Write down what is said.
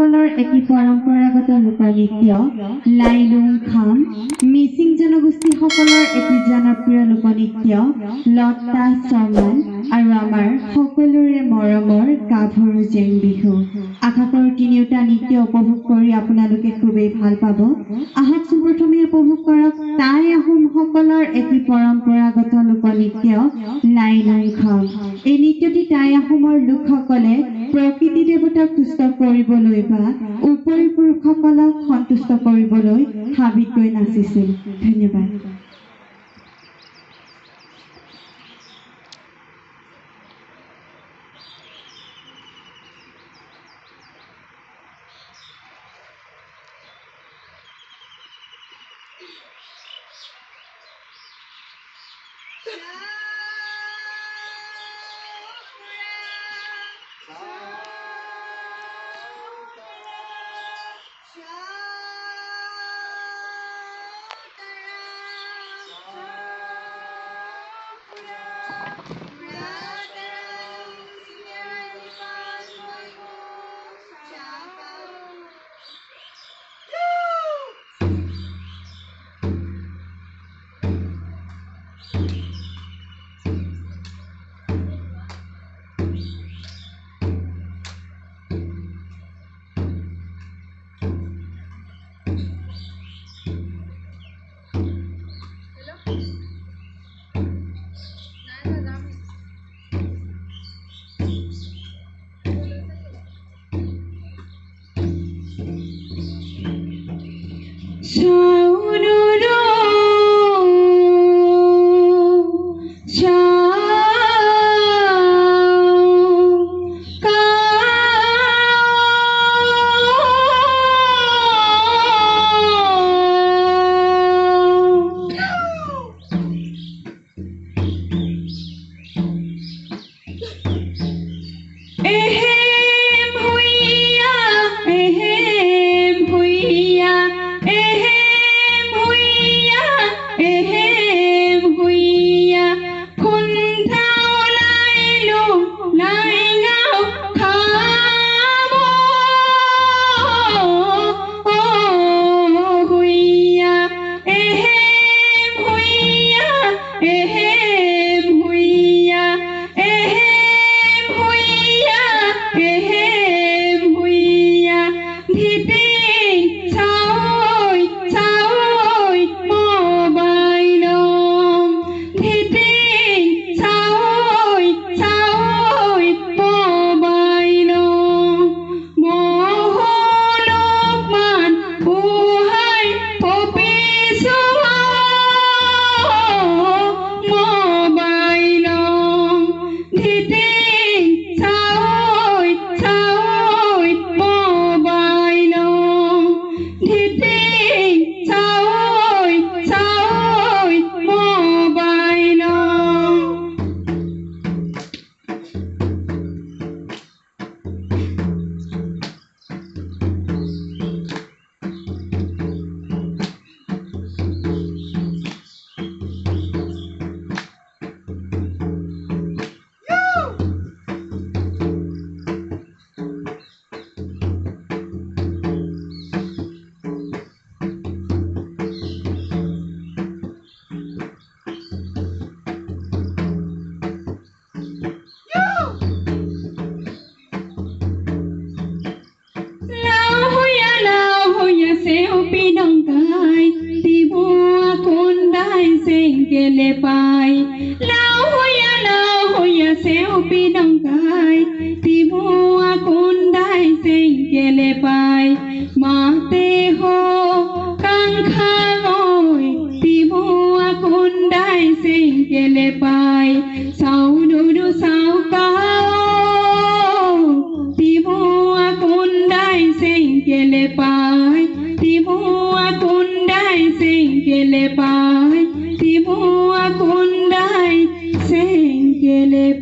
সকলৰ এটি পৰম্পৰাগত লোকনৃত্য লাইলুং খাম, মিচিং জনগোষ্ঠী সকলৰ এটি জনপ্ৰিয় লোকনৃত্য লতা চমান আৰু আমাৰ সকলোৰে মৰমৰ গাভৰু জেং বিহু। আশা কৰোঁ তিনিওটা নৃত্য উপভোগ কৰি আপোনালোকে খুবেই ভাল পাব। আহকচোন প্ৰথমে উপভোগ কৰক টাই আহোম সকলৰ এটি পৰম্পৰাগত লোকনৃত্য লাইলুং খাম। এই নৃত্যটি টাই আহোমৰ লোকসকলে প্ৰকৃতি দেৱতাক তুষ্ট কৰিবলৈ বা উপৰি পুৰুষসকলক সন্তুষ্ট কৰিবলৈ হাবিত গৈ নাচিছিল। ধন্যবাদ। Sengkele